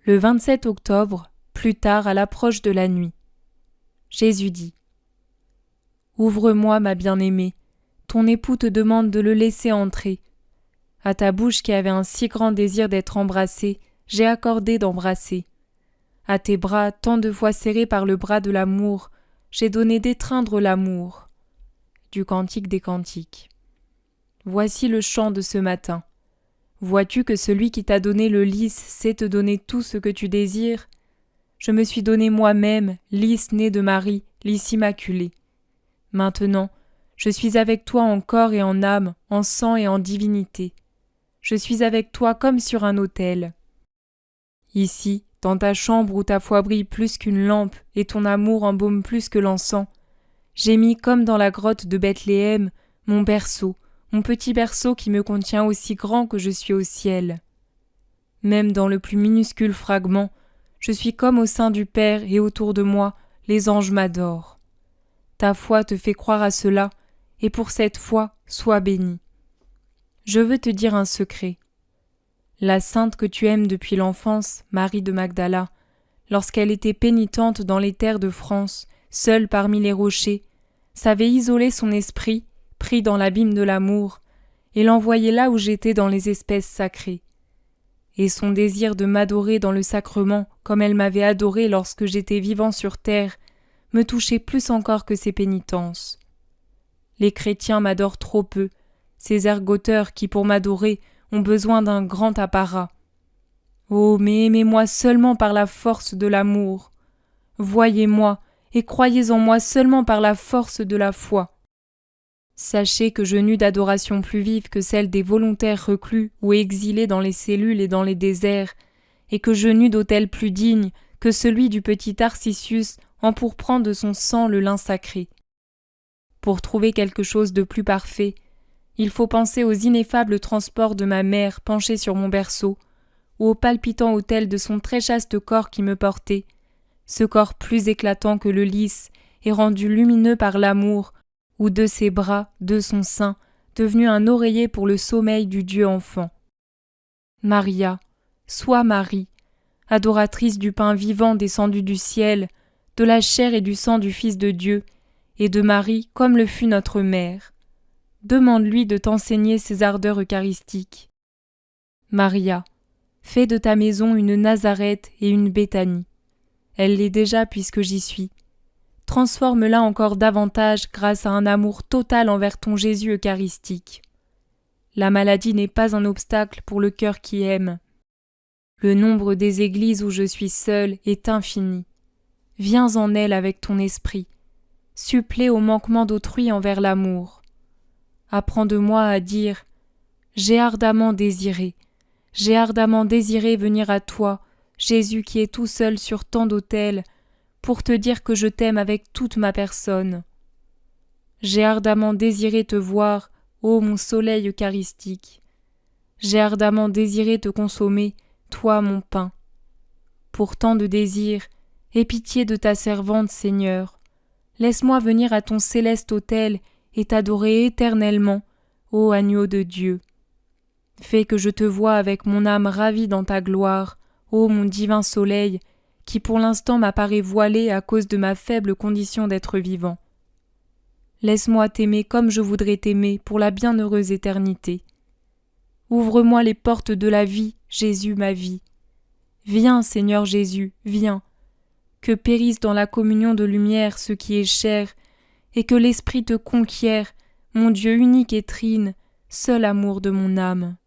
Le 27 octobre, plus tard à l'approche de la nuit. Jésus dit : Ouvre-moi, ma bien-aimée, ton époux te demande de le laisser entrer. À ta bouche qui avait un si grand désir d'être embrassée, j'ai accordé d'embrasser. À tes bras, tant de fois serrés par le bras de l'amour, j'ai donné d'étreindre l'amour. Du Cantique des Cantiques. Voici le chant de ce matin. Vois-tu que celui qui t'a donné le lys sait te donner tout ce que tu désires ? Je me suis donné moi-même, lys né de Marie, lys immaculé. Maintenant, je suis avec toi en corps et en âme, en sang et en divinité. Je suis avec toi comme sur un autel. Ici, dans ta chambre où ta foi brille plus qu'une lampe et ton amour embaume plus que l'encens, j'ai mis comme dans la grotte de Bethléem mon berceau, mon petit berceau qui me contient aussi grand que je suis au ciel. Même dans le plus minuscule fragment, je suis comme au sein du Père et autour de moi, les anges m'adorent. Ta foi te fait croire à cela, et pour cette foi, sois béni. Je veux te dire un secret. La sainte que tu aimes depuis l'enfance, Marie de Magdala, lorsqu'elle était pénitente dans les terres de France, seule parmi les rochers, savait isoler son esprit, pris dans l'abîme de l'amour, et l'envoyer là où j'étais dans les espèces sacrées. Et son désir de m'adorer dans le sacrement, comme elle m'avait adoré lorsque j'étais vivant sur terre, me touchait plus encore que ses pénitences. Les chrétiens m'adorent trop peu, ces ergoteurs qui, pour m'adorer, ont besoin d'un grand apparat. Oh, mais aimez-moi seulement par la force de l'amour. Voyez-moi et croyez en moi seulement par la force de la foi. Sachez que je n'eus d'adoration plus vive que celle des volontaires reclus ou exilés dans les cellules et dans les déserts, et que je n'eus d'autel plus digne que celui du petit Tarcisius empourprant de son sang le lin sacré. Pour trouver quelque chose de plus parfait, il faut penser aux ineffables transports de ma mère penchée sur mon berceau, ou au palpitant autel de son très chaste corps qui me portait, ce corps plus éclatant que le lys et rendu lumineux par l'amour, ou de ses bras, de son sein, devenu un oreiller pour le sommeil du Dieu enfant. Maria, sois Marie, adoratrice du pain vivant descendu du ciel, de la chair et du sang du Fils de Dieu, et de Marie comme le fut notre mère. Demande-lui de t'enseigner ses ardeurs eucharistiques. Maria, fais de ta maison une Nazareth et une Béthanie. Elle l'est déjà puisque j'y suis. Transforme-la encore davantage grâce à un amour total envers ton Jésus eucharistique. La maladie n'est pas un obstacle pour le cœur qui aime. Le nombre des églises où je suis seule est infini. Viens en elles avec ton esprit. Supplée au manquement d'autrui envers l'amour. Apprends de moi à dire « J'ai ardemment désiré venir à toi, Jésus qui est tout seul sur tant d'autels, pour te dire que je t'aime avec toute ma personne. J'ai ardemment désiré te voir, ô mon soleil eucharistique. J'ai ardemment désiré te consommer, toi mon pain. Pour tant de désirs, aie pitié de ta servante, Seigneur. Laisse-moi venir à ton céleste autel et t'adorer éternellement, ô agneau de Dieu. Fais que je te voie avec mon âme ravie dans ta gloire, ô mon divin soleil, qui pour l'instant m'apparaît voilé à cause de ma faible condition d'être vivant. Laisse-moi t'aimer comme je voudrais t'aimer pour la bienheureuse éternité. Ouvre-moi les portes de la vie, Jésus ma vie. Viens, Seigneur Jésus, viens. Que périsse dans la communion de lumière ce qui est cher, et que l'Esprit te conquiert, mon Dieu unique et trine, seul amour de mon âme.